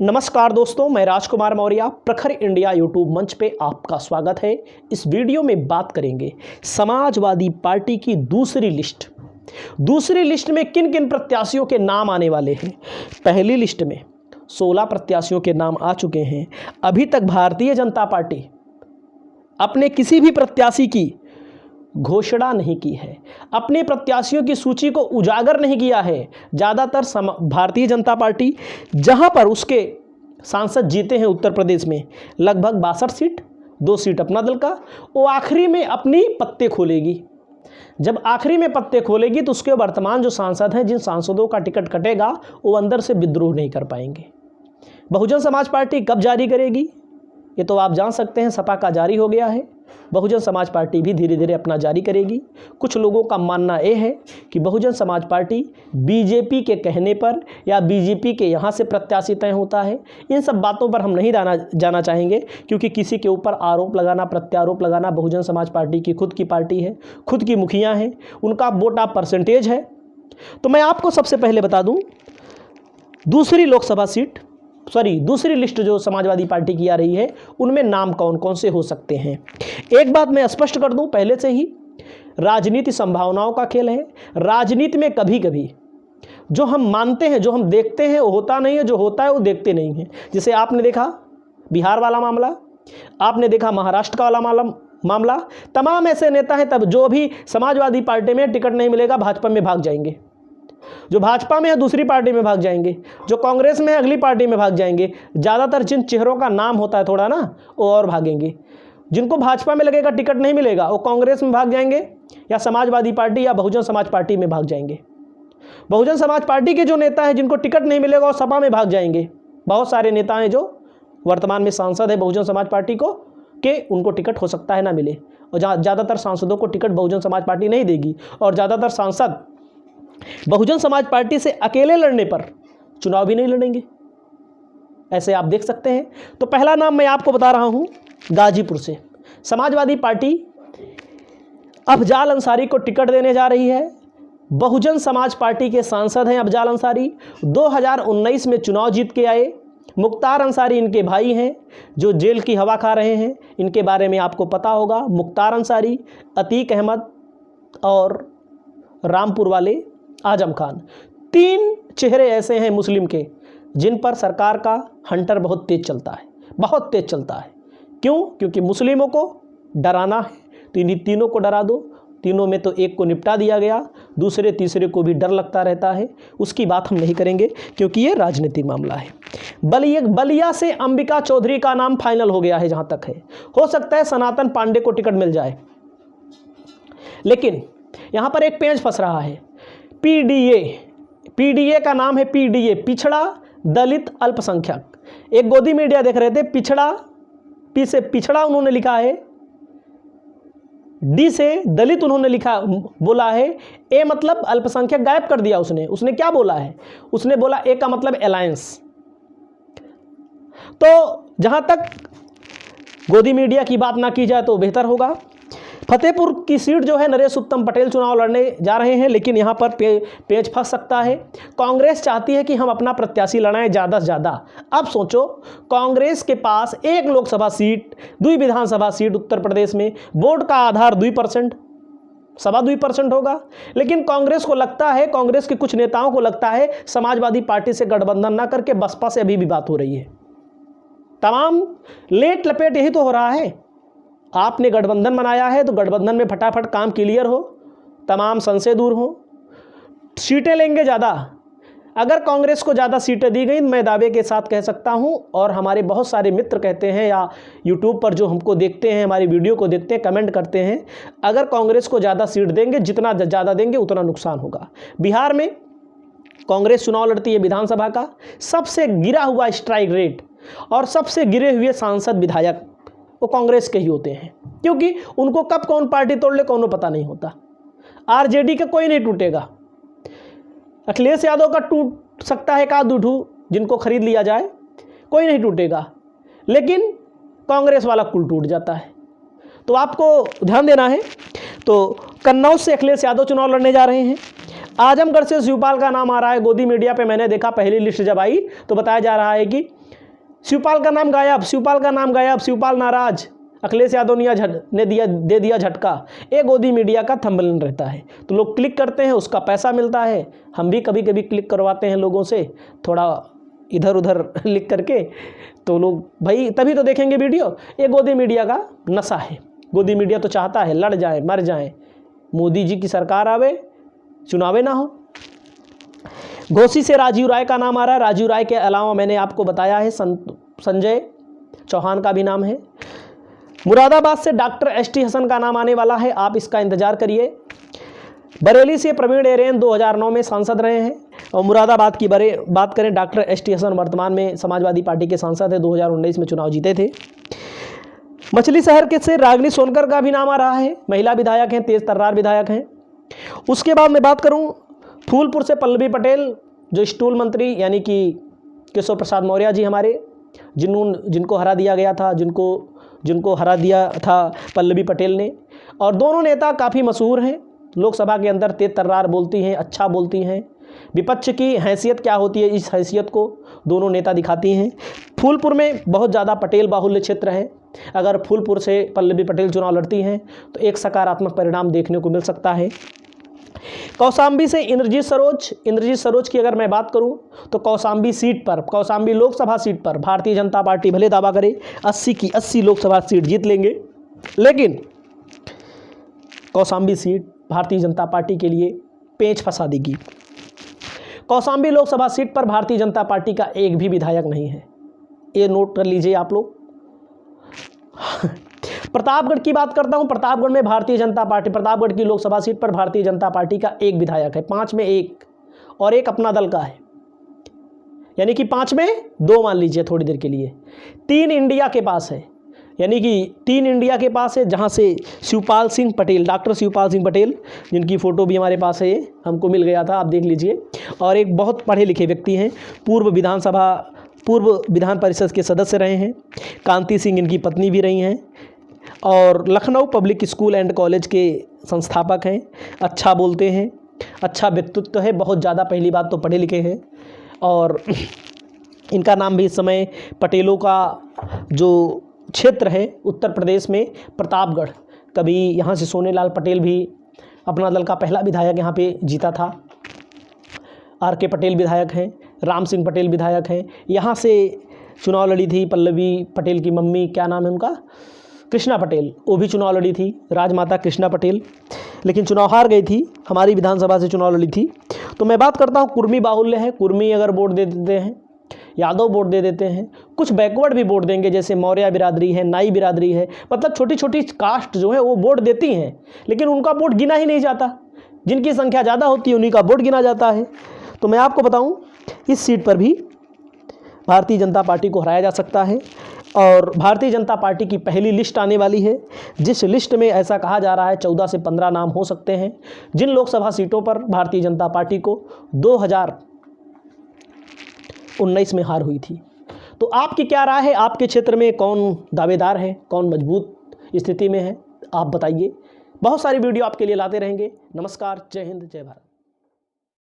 नमस्कार दोस्तों, मैं राजकुमार मौर्य प्रखर इंडिया यूट्यूब मंच पे आपका स्वागत है। इस वीडियो में बात करेंगे समाजवादी पार्टी की दूसरी लिस्ट में किन किन प्रत्याशियों के नाम आने वाले हैं। पहली लिस्ट में 16 प्रत्याशियों के नाम आ चुके हैं। अभी तक भारतीय जनता पार्टी अपने किसी भी प्रत्याशी की घोषणा नहीं की है, अपने प्रत्याशियों की सूची को उजागर नहीं किया है। ज़्यादातर भारतीय जनता पार्टी जहां पर उसके सांसद जीते हैं उत्तर प्रदेश में लगभग 62 सीट, 2 सीट अपना दल का, वो आखिरी में अपनी पत्ते खोलेगी। जब आखिरी में पत्ते खोलेगी तो उसके वर्तमान जो सांसद हैं, जिन सांसदों का टिकट कटेगा, वो अंदर से विद्रोह नहीं कर पाएंगे। बहुजन समाज पार्टी कब जारी करेगी ये तो आप जान सकते हैं, सपा का जारी हो गया है। बहुजन समाज पार्टी भी धीरे धीरे अपना जारी करेगी। कुछ लोगों का मानना यह है कि बहुजन समाज पार्टी बीजेपी के कहने पर या बीजेपी के यहाँ से प्रत्याशी तय होता है। इन सब बातों पर हम नहीं जाना चाहेंगे, क्योंकि किसी के ऊपर आरोप लगाना, प्रत्यारोप लगाना, बहुजन समाज पार्टी की खुद की पार्टी है, खुद की मुखिया हैं, उनका वोट ऑफ परसेंटेज है। तो मैं आपको सबसे पहले बता दूँ, दूसरी लिस्ट जो समाजवादी पार्टी की आ रही है, उनमें नाम कौन कौन से हो सकते हैं। एक बात मैं स्पष्ट कर दूं पहले से ही, राजनीति संभावनाओं का खेल है। राजनीति में कभी कभी जो हम मानते हैं, जो हम देखते हैं, वो होता नहीं है, जो होता है वो देखते नहीं हैं। जैसे आपने देखा बिहार वाला मामला, आपने देखा महाराष्ट्र का वाला मामला। तमाम ऐसे नेता हैं तब जो भी समाजवादी पार्टी में टिकट नहीं मिलेगा भाजपा में भाग जाएंगे, जो भाजपा में है दूसरी पार्टी में भाग जाएंगे, जो कांग्रेस में है अगली पार्टी में भाग जाएंगे। ज़्यादातर जिन चेहरों का नाम होता है थोड़ा ना, वो और भागेंगे। जिनको भाजपा में लगेगा टिकट नहीं मिलेगा, वो कांग्रेस में भाग जाएंगे या समाजवादी पार्टी या बहुजन समाज पार्टी में भाग जाएंगे। बहुजन समाज पार्टी के जो नेता हैं जिनको टिकट नहीं मिलेगा, वो सपा में भाग जाएंगे। बहुत सारे नेता हैं जो वर्तमान में सांसद है बहुजन समाज पार्टी को, के उनको टिकट हो सकता है ना मिले, और ज़्यादातर सांसदों को टिकट बहुजन समाज पार्टी नहीं देगी, और ज़्यादातर सांसद बहुजन समाज पार्टी से अकेले लड़ने पर चुनाव भी नहीं लड़ेंगे। ऐसे आप देख सकते हैं। तो पहला नाम मैं आपको बता रहा हूं, गाजीपुर से समाजवादी पार्टी अफजाल अंसारी को टिकट देने जा रही है। बहुजन समाज पार्टी के सांसद हैं अफजाल अंसारी, 2019 में चुनाव जीत के आए। मुख्तार अंसारी इनके भाई हैं जो जेल की हवा खा रहे हैं, इनके बारे में आपको पता होगा। मुख्तार अंसारी, अतीक अहमद और रामपुर वाले आजम खान, 3 चेहरे ऐसे हैं मुस्लिम के जिन पर सरकार का हंटर बहुत तेज चलता है। क्यों? क्योंकि मुस्लिमों को डराना है तो इन्हीं तीनों को डरा दो। तीनों में तो एक को निपटा दिया गया, दूसरे तीसरे को भी डर लगता रहता है। उसकी बात हम नहीं करेंगे क्योंकि ये राजनीतिक मामला है। बलिया से अंबिका चौधरी का नाम फाइनल हो गया है। जहाँ तक है, हो सकता है सनातन पांडे को टिकट मिल जाए, लेकिन यहाँ पर एक पेंच फंस रहा है। पीडीए का नाम है पीडीए, पिछड़ा दलित अल्पसंख्यक। एक गोदी मीडिया देख रहे थे, पी से पिछड़ा उन्होंने लिखा है, डी से दलित उन्होंने बोला है, ए मतलब अल्पसंख्यक गायब कर दिया उसने क्या बोला है? उसने बोला ए का मतलब अलायंस। तो जहां तक गोदी मीडिया की बात ना की जाए तो बेहतर होगा। फतेहपुर की सीट जो है, नरेश उत्तम पटेल चुनाव लड़ने जा रहे हैं, लेकिन यहाँ पर पेच फंस सकता है। कांग्रेस चाहती है कि हम अपना प्रत्याशी लड़ाएं ज़्यादा से ज़्यादा। अब सोचो, कांग्रेस के पास 1 लोकसभा सीट, 2 विधानसभा सीट उत्तर प्रदेश में, वोट का आधार 2%, 2.25% होगा। लेकिन कांग्रेस को लगता है, कांग्रेस के कुछ नेताओं को लगता है, समाजवादी पार्टी से गठबंधन ना करके बसपा से अभी भी बात हो रही है। तमाम लेट लपेट यही तो हो रहा है। आपने गठबंधन बनाया है तो गठबंधन में फटाफट काम क्लियर हो, तमाम संशय दूर हो, सीटें लेंगे ज़्यादा। अगर कांग्रेस को ज़्यादा सीटें दी गई, मैं दावे के साथ कह सकता हूं, और हमारे बहुत सारे मित्र कहते हैं या यूट्यूब पर जो हमको देखते हैं, हमारी वीडियो को देखते हैं, कमेंट करते हैं, अगर कांग्रेस को ज़्यादा सीट देंगे, जितना ज़्यादा देंगे उतना नुकसान होगा। बिहार में कांग्रेस चुनाव लड़ती है विधानसभा का, सबसे गिरा हुआ स्ट्राइक रेट और सबसे गिरे हुए सांसद विधायक वो कांग्रेस के ही होते हैं, क्योंकि उनको कब कौन पार्टी तोड़ ले कौन पता नहीं होता। आरजेडी का कोई नहीं टूटेगा, अखिलेश यादव का टूट सकता है, 1-2 जिनको खरीद लिया जाए, कोई नहीं टूटेगा, लेकिन कांग्रेस वाला कुल टूट जाता है। तो आपको ध्यान देना है। तो कन्नौज से अखिलेश यादव चुनाव लड़ने जा रहे हैं। आजमगढ़ से शिवपाल का नाम आ रहा है। गोदी मीडिया पे मैंने देखा, पहली लिस्ट जब आई तो बताया जा रहा है कि शिवपाल का नाम गायब, शिवपाल का नाम गायब, शिवपाल नाराज, अखिलेश यादव ने दे दिया झटका। एक गोदी मीडिया का थंबनेल रहता है तो लोग क्लिक करते हैं, उसका पैसा मिलता है। हम भी कभी कभी क्लिक करवाते हैं लोगों से, थोड़ा इधर उधर लिख करके, तो लोग भाई तभी तो देखेंगे वीडियो। ये गोदी मीडिया का नशा है। गोदी मीडिया तो चाहता है लड़ जाए, मर जाए, मोदी जी की सरकार आवे, चुनावे ना हो। घोसी से राजीव राय का नाम आ रहा है। राजीव राय के अलावा मैंने आपको बताया है संजय चौहान का भी नाम है। मुरादाबाद से डॉक्टर एसटी हसन का नाम आने वाला है, आप इसका इंतजार करिए। बरेली से प्रवीण एरेन 2009 में सांसद रहे हैं। और मुरादाबाद की बात करें, डॉक्टर एसटी हसन वर्तमान में समाजवादी पार्टी के सांसद है, 2019 में चुनाव जीते थे। मछली शहर के से रागिनी सोनकर का भी नाम आ रहा है, महिला विधायक हैं, तेज तर्रार विधायक हैं। उसके बाद मैं बात करूं फूलपुर से पल्लवी पटेल, जो स्टूल मंत्री यानी कि केशव प्रसाद मौर्य जी हमारे, जिनको हरा दिया गया था, जिनको हरा दिया था पल्लवी पटेल ने। और दोनों नेता काफ़ी मशहूर हैं लोकसभा के अंदर, तेज तर्रार बोलती हैं, अच्छा बोलती हैं। विपक्ष की हैसियत क्या होती है, इस हैसियत को दोनों नेता दिखाती हैं। फूलपुर में बहुत ज़्यादा पटेल बाहुल्य क्षेत्र है। अगर फूलपुर से पल्लवी पटेल चुनाव लड़ती हैं तो एक सकारात्मक परिणाम देखने को मिल सकता है। कौशाम्बी से इंद्रजीत सरोज की अगर मैं बात करूं तो कौशाम्बी लोकसभा सीट पर भारतीय जनता पार्टी भले दावा करे 80 की 80 लोकसभा सीट जीत लेंगे, लेकिन कौशाम्बी सीट भारतीय जनता पार्टी के लिए पेंच फंसा देगी। कौशाम्बी लोकसभा सीट पर भारतीय जनता पार्टी का एक भी विधायक नहीं है, ये नोट कर लीजिए आप लोग। प्रतापगढ़ की बात करता हूं, प्रतापगढ़ में भारतीय जनता पार्टी, प्रतापगढ़ की लोकसभा सीट पर भारतीय जनता पार्टी का एक विधायक है, 5 में 1, और एक अपना दल का है, यानी कि 5 में 2 मान लीजिए थोड़ी देर के लिए। 3 इंडिया के पास है, यानी कि 3 इंडिया के पास है, जहां से शिवपाल सिंह पटेल, डॉक्टर शिवपाल सिंह पटेल, जिनकी फ़ोटो भी हमारे पास है, हमको मिल गया था, आप देख लीजिए। और एक बहुत पढ़े लिखे व्यक्ति हैं, पूर्व विधान परिषद के सदस्य रहे हैं, कांति सिंह इनकी पत्नी भी रही हैं, और Lucknow public school and college के संस्थापक हैं। अच्छा बोलते हैं, अच्छा व्यक्तित्व है, बहुत ज़्यादा, पहली बात तो पढ़े लिखे हैं। और इनका नाम भी इस समय पटेलों का जो क्षेत्र है उत्तर प्रदेश में प्रतापगढ़, कभी यहाँ से सोनेलाल पटेल भी अपना दल का पहला विधायक यहाँ पे जीता था। आर.के. पटेल विधायक हैं, राम सिंह पटेल विधायक हैं, यहाँ से चुनाव लड़ी थी पल्लवी पटेल की मम्मी, क्या नाम है उनका, कृष्णा पटेल, वो भी चुनाव लड़ी थी, राजमाता कृष्णा पटेल, लेकिन चुनाव हार गई थी, हमारी विधानसभा से चुनाव लड़ी थी। तो मैं बात करता हूँ कुर्मी बाहुल्य है, कुर्मी अगर वोट दे देते हैं, यादव वोट दे देते हैं, कुछ बैकवर्ड भी वोट देंगे, जैसे मौर्य बिरादरी है, नाई बिरादरी है, मतलब छोटी छोटी कास्ट जो है वो वोट देती हैं, लेकिन उनका वोट गिना ही नहीं जाता। जिनकी संख्या ज़्यादा होती है उन्हीं का वोट गिना जाता है। तो मैं आपको बताऊं, इस सीट पर भी भारतीय जनता पार्टी को हराया जा सकता है। और भारतीय जनता पार्टी की पहली लिस्ट आने वाली है, जिस लिस्ट में ऐसा कहा जा रहा है 14 से 15 नाम हो सकते हैं, जिन लोकसभा सीटों पर भारतीय जनता पार्टी को 2019 में हार हुई थी। तो आपकी क्या राय है, आपके क्षेत्र में कौन दावेदार है, कौन मजबूत स्थिति में है, आप बताइए। बहुत सारी वीडियो आपके लिए लाते रहेंगे। नमस्कार, जय हिंद, जय भारत।